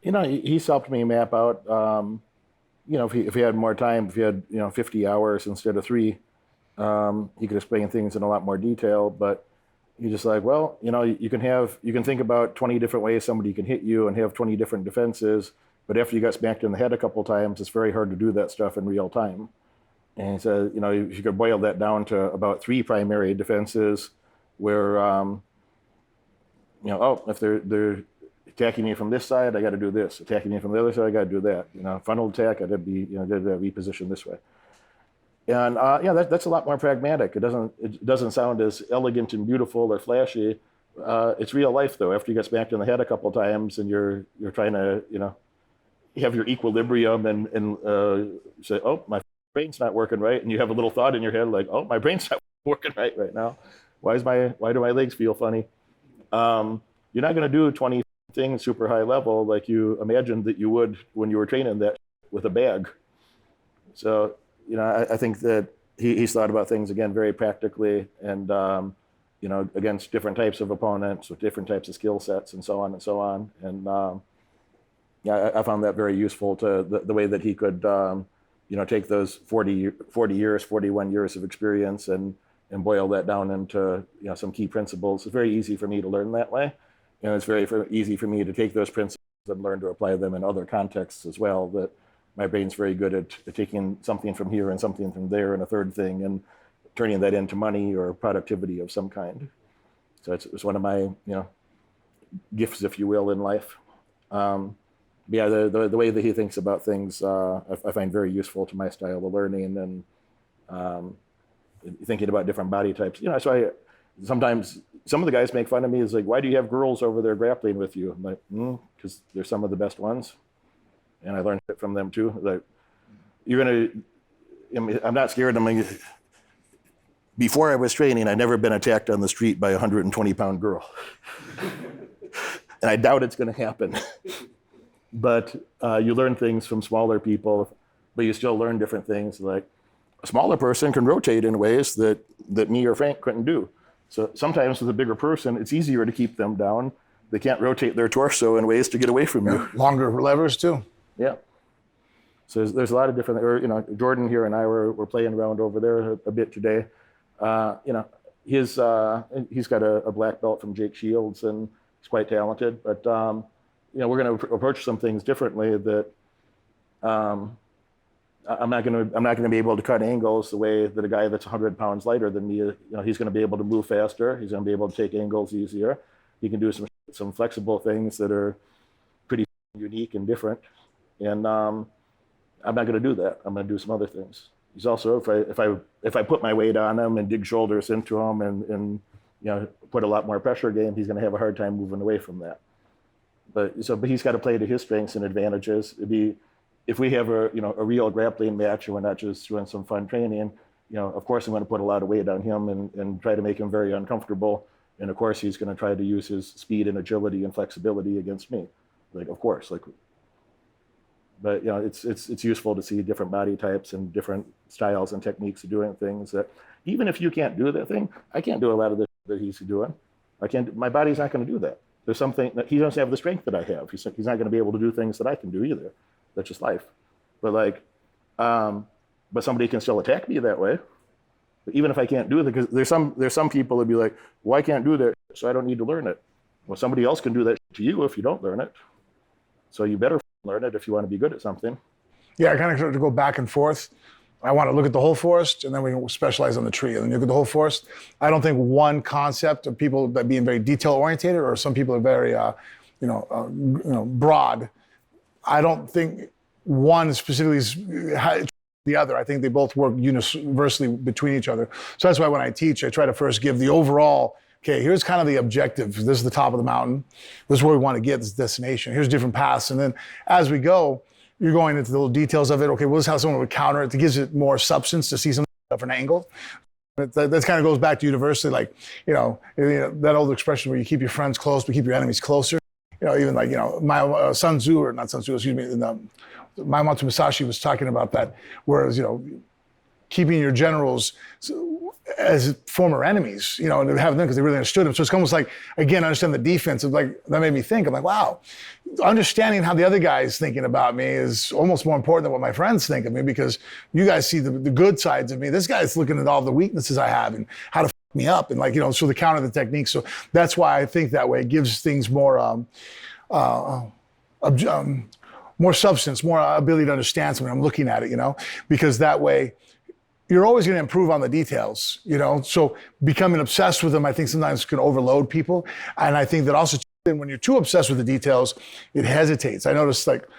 He's helped me map out, if he had more time, if he had, 50 hours instead of three, he could explain things in a lot more detail. But he's just like, well, you can think about 20 different ways somebody can hit you and have 20 different defenses. But after you got smacked in the head a couple of times, it's very hard to do that stuff in real time. And he said, if you could boil that down to about three primary defenses where, if they're attacking me from this side, I got to do this. Attacking me from the other side, I got to do that. Frontal attack, I got to be, got to reposition this way. And that's a lot more pragmatic. It doesn't sound as elegant and beautiful or flashy. It's real life though. After you get smacked in the head a couple of times and you're trying to, you have your equilibrium and say, oh, my brain's not working right, and you have a little thought in your head like, oh, my brain's not working right now. Why do my legs feel funny? You're not going to do 20 things super high level like you imagined that you would when you were training that with a bag. So, I think that he's thought about things again very practically, and against different types of opponents with different types of skill sets and so on and so on. And I found that very useful to the way that he could take those 41 years of experience and boil that down into some key principles. It's very easy for me to learn that way, and it's very easy for me to take those principles and learn to apply them in other contexts as well. That my brain's very good at taking something from here and something from there and a third thing and turning that into money or productivity of some kind. So it's one of my gifts, if you will, in life. The way that he thinks about things, I find very useful to my style of learning and thinking about different body types. So sometimes some of the guys make fun of me. Is like, why do you have girls over there grappling with you? I'm like, because they're some of the best ones, and I learned it from them too. Like, I'm not scared. Before I was training, I'd never been attacked on the street by a 120-pound girl, and I doubt it's going to happen. But you learn things from smaller people, but you still learn different things. Like a smaller person can rotate in ways that me or Frank couldn't do. So sometimes with a bigger person, it's easier to keep them down. They can't rotate their torso in ways to get away from you. Longer levers too. Yeah. So there's a lot of different, Jordan here and I were playing around over there a bit today. He's got a black belt from Jake Shields, and he's quite talented, but we're going to approach some things differently that I'm not going to be able to cut angles the way that a guy that's 100 pounds lighter than me, he's going to be able to move faster. He's going to be able to take angles easier. He can do some flexible things that are pretty unique and different. And I'm not going to do that. I'm going to do some other things. He's also, if I put my weight on him and dig shoulders into him and put a lot more pressure game, he's going to have a hard time moving away from that. But he's got to play to his strengths and advantages. If we have a real grappling match and we're not just doing some fun training, of course I'm going to put a lot of weight on him and try to make him very uncomfortable. And of course he's going to try to use his speed and agility and flexibility against me. Of course. But it's useful to see different body types and different styles and techniques of doing things that even if you can't do that thing, I can't do a lot of this that he's doing. My body's not going to do that. There's something that he doesn't have the strength that I have. He's not going to be able to do things that I can do either. That's just life. But but somebody can still attack me that way. But even if I can't do it, because there's some people that be like, well, I can't do that, so I don't need to learn it. Well, somebody else can do that to you if you don't learn it. So you better learn it if you want to be good at something. Yeah, I kind of have to go back and forth. I want to look at the whole forest, and then we specialize on the tree. And then you look at the whole forest. I don't think one concept of people that being very detail oriented, or some people are very, broad. I don't think one specifically is the other. I think they both work universally between each other. So that's why when I teach, I try to first give the overall. Okay, here's kind of the objective. This is the top of the mountain. This is where we want to get, this destination. Here's different paths, and then as we go, you're going into the little details of it. Okay, well, this is how someone would counter it. It gives it more substance to see something from a different angle. That kind of goes back to university, that old expression where you keep your friends close, but keep your enemies closer. Sun Tzu, or not Sun Tzu, excuse me, Maemoto Musashi was talking about that. Whereas, keeping your generals as former enemies, you know, and having them because they really understood them. So it's almost like, again, understand the defense. Of like, that made me think, I'm like, wow, understanding how the other guy's thinking about me is almost more important than what my friends think of me, because you guys see the good sides of me. This guy's looking at all the weaknesses I have and how to f me up, and like, you know, so the counter the technique. So that's why I think that way. It gives things more, more substance, more ability to understand something. I'm looking at it, you know, because that way you're always going to improve on the details, you know. So becoming obsessed with them, I think sometimes can overload people. And I think that also when you're too obsessed with the details, it hesitates. I notice, like,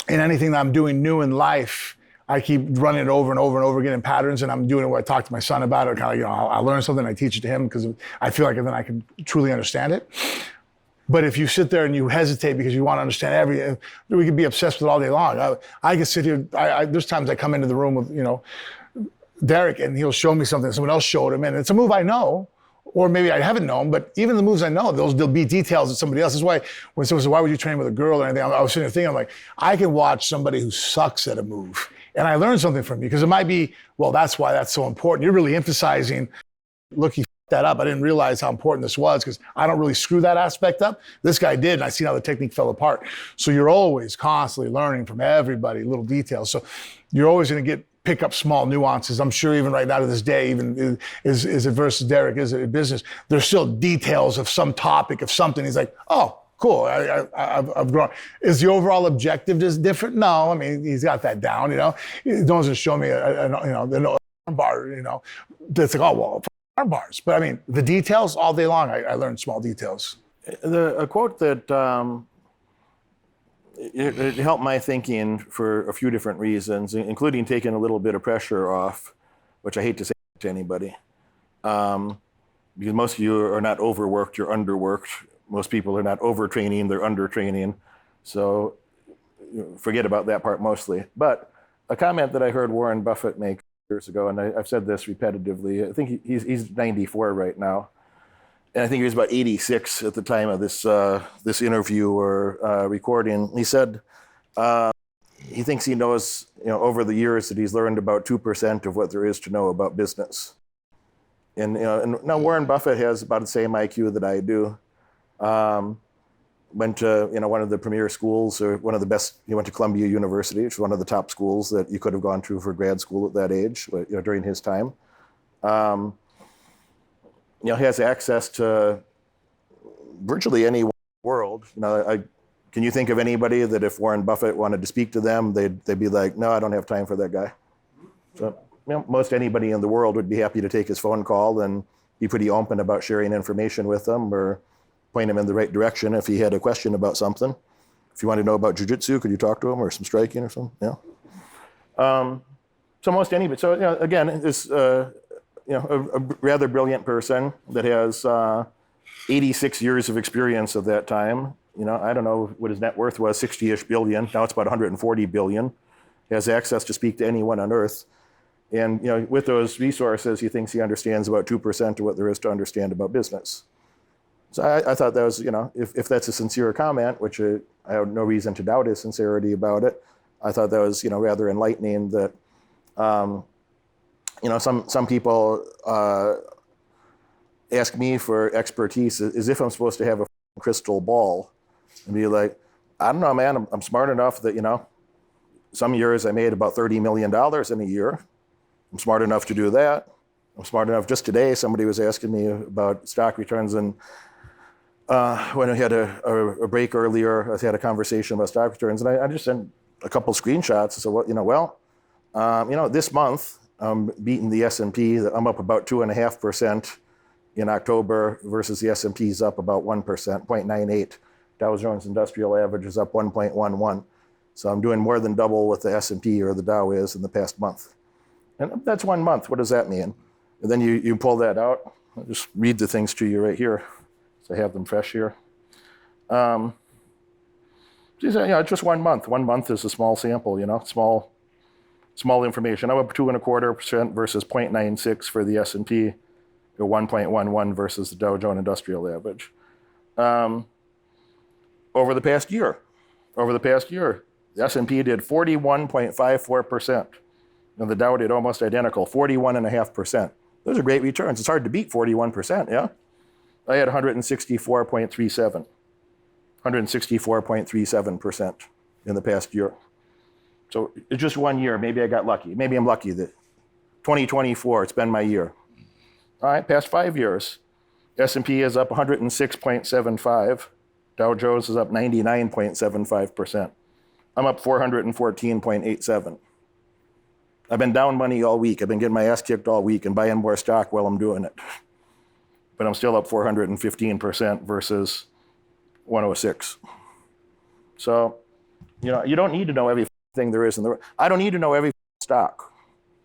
in anything that I'm doing new in life, I keep running it over and over and over again in patterns, and I'm doing it where I talk to my son about it. Kind of, you know, I learn something, I teach it to him because I feel like then I can truly understand it. But if you sit there and you hesitate because you want to understand we could be obsessed with it all day long. I can sit here, there's times I come into the room with, you know, Derek, and he'll show me something someone else showed him, and it's a move I know, or maybe I haven't known, but even the moves I know, there'll be details that somebody else. That's why when someone says, why would you train with a girl or anything, I was sitting there thinking, I'm like, I can watch somebody who sucks at a move, and I learn something from you, because it might be, well, that's why that's so important. You're really emphasizing, look, he that up. I didn't realize how important this was, because I don't really screw that aspect up. This guy did, and I seen how the technique fell apart. So you're always constantly learning from everybody, little details. So you're always going to pick up small nuances. I'm sure even right now to this day, even is it versus Derek, is it business, there's still details of some topic, of something. He's like, oh, cool, I've grown. Is the overall objective just different? No, I mean, he's got that down, you know. He doesn't show me, the bar, you know, that's like, oh, well, arm bars. But I mean, the details all day long, I learned small details. A quote that it helped my thinking for a few different reasons, including taking a little bit of pressure off, which I hate to say to anybody, because most of you are not overworked, you're underworked. Most people are not overtraining, they're undertraining. So forget about that part mostly. But a comment that I heard Warren Buffett make years ago, and I've said this repetitively, I think he's 94 right now. And I think he was about 86 at the time of this interview or recording. He said he thinks he knows, you know, over the years that he's learned about 2% of what there is to know about business. And you know, and now Warren Buffett has about the same IQ that I do. Went to, you know, one of the premier schools, or one of the best. He went to Columbia University, which was one of the top schools that you could have gone to for grad school at that age, you know, during his time. You know, he has access to virtually any world. You know, can you think of anybody that if Warren Buffett wanted to speak to them, they'd be like, no, I don't have time for that guy. So, you know, most anybody in the world would be happy to take his phone call and be pretty open about sharing information with them, or point him in the right direction if he had a question about something. If you want to know about jiu-jitsu, could you talk to him, or some striking or something? Yeah. So most anybody. So, you know, again, this you know, a rather brilliant person that has 86 years of experience of that time. You know, I don't know what his net worth was, 60-ish billion. Now it's about 140 billion. He has access to speak to anyone on earth. And, you know, with those resources, he thinks he understands about 2% of what there is to understand about business. So I thought that was, you know, if that's a sincere comment, which I have no reason to doubt his sincerity about it, I thought that was, you know, rather enlightening that, you know, some people ask me for expertise as if I'm supposed to have a crystal ball and be like, I don't know, man, I'm smart enough that, you know, some years I made about $30 million in a year. I'm smart enough to do that. I'm smart enough. Just today, somebody was asking me about stock returns, and when I had a break earlier, I had a conversation about stock returns, and I just sent a couple screenshots. I said, well, you know, this month I'm beating the S&P. I'm up about 2.5% in October versus the S&P's up about 1%, 0.98. Dow Jones Industrial Average is up 1.11. So I'm doing more than double what the S&P or the Dow is in the past month. And that's 1 month. What does that mean? And then you pull that out. I'll just read the things to you right here. So I have them fresh here. You know, just 1 month. 1 month is a small sample, you know, small information. I'm up 2.25% versus 0.96 for the S&P, or 1.11 versus the Dow Jones Industrial Average. Over the past year, the S&P did 41.54%. And the Dow did almost identical, 41.5%. Those are great returns. It's hard to beat 41%, yeah? I had 164.37. 164.37% in the past year. So it's just 1 year. Maybe I got lucky. Maybe I'm lucky that 2024, it's been my year. All right, past 5 years. S&P is up 106.75. Dow Jones is up 99.75%. I'm up 414.87. I've been down money all week. I've been getting my ass kicked all week and buying more stock while I'm doing it. But I'm still up 415% versus 106. So, you don't need to know everything there is in the world. I don't need to know every stock.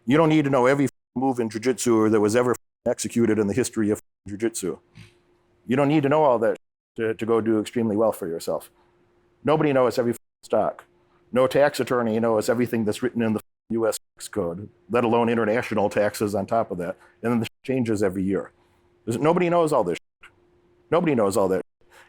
You don't need to know every move in jiu-jitsu or that was ever executed in the history of jiu-jitsu. You don't need to know all that to go do extremely well for yourself. Nobody knows every stock. No tax attorney knows everything that's written in the U.S. tax code, let alone international taxes on top of that. And then the changes every year. Nobody knows all this. Nobody knows all that.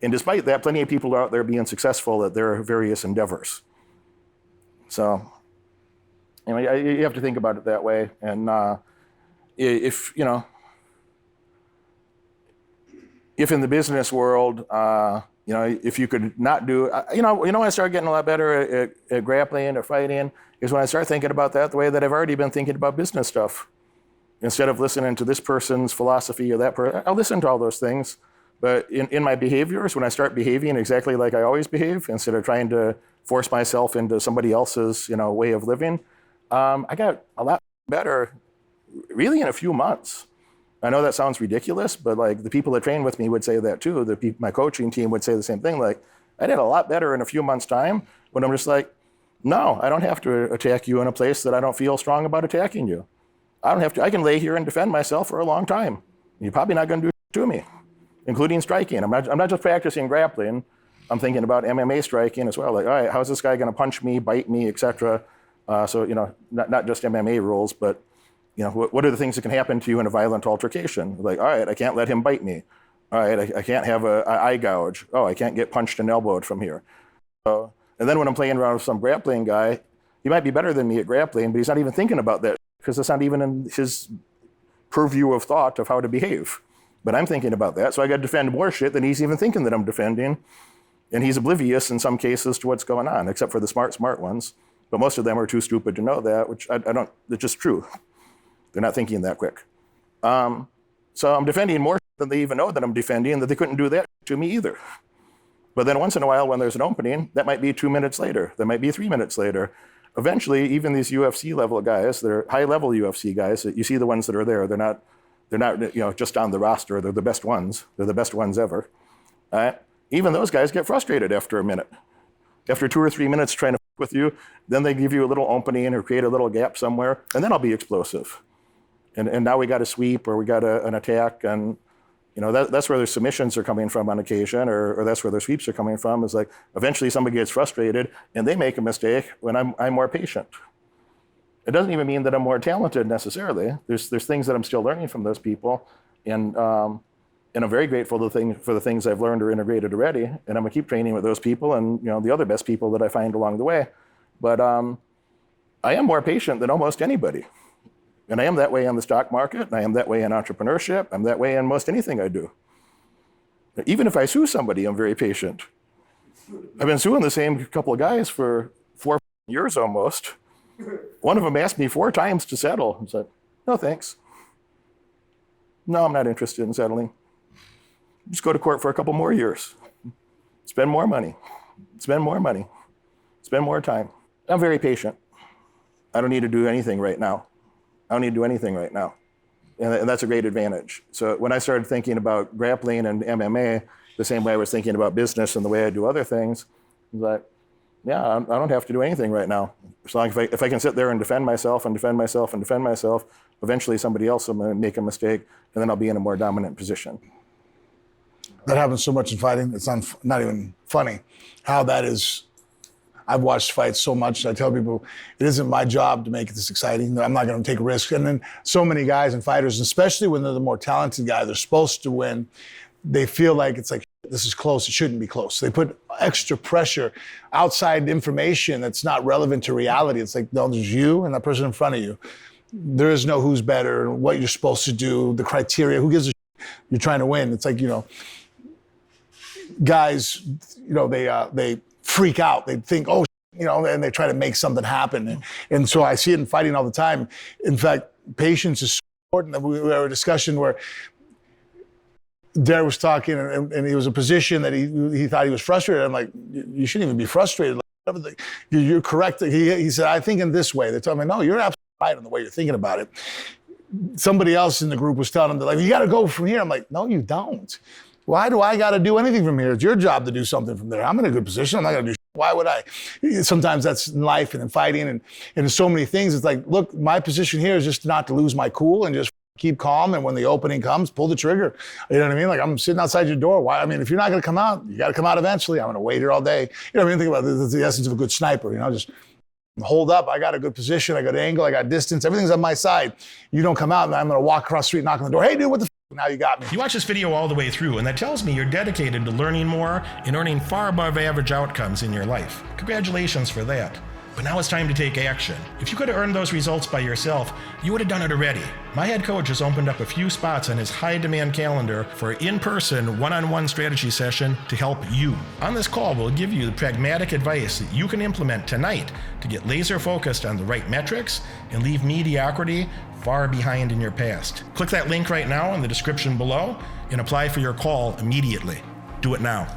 And despite that, plenty of people are out there being successful at their various endeavors. So, you have to think about it that way. And if in the business world, if you could not do, when I started getting a lot better at grappling or fighting is when I started thinking about that the way that I've already been thinking about business stuff. Instead of listening to this person's philosophy or that person, I'll listen to all those things. But in my behaviors, when I start behaving exactly like I always behave, instead of trying to force myself into somebody else's, way of living, I got a lot better really in a few months. I know that sounds ridiculous, but like the people that train with me would say that too. My coaching team would say the same thing. Like, I did a lot better in a few months' time when I'm just like, no, I don't have to attack you in a place that I don't feel strong about attacking you. I don't have to. I can lay here and defend myself for a long time. You're probably not going to do to me, including striking. I'm not just practicing grappling. I'm thinking about MMA striking as well. Like, all right, how's this guy going to punch me, bite me, etc. So not just MMA rules, but what are the things that can happen to you in a violent altercation? Like, all right, I can't let him bite me. All right, I can't have an eye gouge. Oh, I can't get punched and elbowed from here. And then when I'm playing around with some grappling guy, he might be better than me at grappling, but he's not even thinking about that because it's not even in his purview of thought of how to behave. But I'm thinking about that, so I got to defend more shit than he's even thinking that I'm defending. And he's oblivious in some cases to what's going on, except for the smart ones. But most of them are too stupid to know that, which I don't, it's just true. They're not thinking that quick. So I'm defending more than they even know that I'm defending, that they couldn't do that to me either. But then once in a while when there's an opening, that might be 2 minutes later, that might be 3 minutes later. Eventually, even these UFC level guys, they're high level UFC guys, you see the ones that are there, they're not just on the roster, they're the best ones. They're the best ones ever. Even those guys get frustrated after a minute. After 2 or 3 minutes trying to f with you, then they give you a little opening or create a little gap somewhere, and then I'll be explosive. And now we got a sweep or we got an attack, and that's where their submissions are coming from on occasion, or that's where their sweeps are coming from. Is like eventually somebody gets frustrated and they make a mistake when I'm more patient. It doesn't even mean that I'm more talented necessarily. There's things that I'm still learning from those people, and I'm very grateful for the things I've learned or integrated already. And I'm gonna keep training with those people and the other best people that I find along the way. But I am more patient than almost anybody. And I am that way on the stock market, and I am that way in entrepreneurship, I'm that way in most anything I do. Even if I sue somebody, I'm very patient. I've been suing the same couple of guys for 4 years almost. One of them asked me 4 times to settle. I said, no thanks. No, I'm not interested in settling. Just go to court for a couple more years. Spend more money. Spend more money. Spend more time. I'm very patient. I don't need to do anything right now. I don't need to do anything right now. And that's a great advantage. So when I started thinking about grappling and MMA, the same way I was thinking about business and the way I do other things, I was like, yeah, I don't have to do anything right now. As long as if I can sit there and defend myself and defend myself and defend myself, eventually somebody else will make a mistake, and then I'll be in a more dominant position. That happens so much in fighting. It's not even funny how that is. I've watched fights so much. I tell people, it isn't my job to make this exciting. I'm not going to take risks. And then so many guys and fighters, especially when they're the more talented guy, they're supposed to win. They feel like it's like this is close, it shouldn't be close. They put extra pressure, outside information that's not relevant to reality. It's like, no, there's you and that person in front of you. There is no who's better, what you're supposed to do, the criteria, who gives a shit? You're trying to win. It's like, guys, they freak out. They think, oh, and they try to make something happen. And so I see it in fighting all the time. In fact, patience is so important. We had a discussion where Derek was talking, and he was a position that he thought he was frustrated. I'm like, you shouldn't even be frustrated. Like, you're correct. He said, I think in this way. They told me, no, you're absolutely right on the way you're thinking about it. Somebody else in the group was telling him, like, you got to go from here. I'm like, no, you don't. Why do I got to do anything from here? It's your job to do something from there. I'm in a good position. I'm not going to do shit. Why would I? Sometimes that's in life and in fighting and in so many things. It's like, look, my position here is just not to lose my cool and just keep calm. And when the opening comes, pull the trigger. You know what I mean? Like, I'm sitting outside your door. Why? I mean, if you're not going to come out, you got to come out eventually. I'm going to wait here all day. You know what I mean? Think about this. It's the essence of a good sniper. Just hold up. I got a good position. I got angle. I got distance. Everything's on my side. You don't come out, and I'm going to walk across the street, knock on the door. Hey, dude, what the f***? Now you got me. You watch this video all the way through, and that tells me you're dedicated to learning more and earning far above average outcomes in your life. Congratulations for that. But now it's time to take action. If you could have earned those results by yourself, you would have done it already. My head coach has opened up a few spots on his high-demand calendar for an in-person, one-on-one strategy session to help you. On this call, we'll give you the pragmatic advice that you can implement tonight to get laser-focused on the right metrics and leave mediocrity far behind in your past. Click that link right now in the description below and apply for your call immediately. Do it now.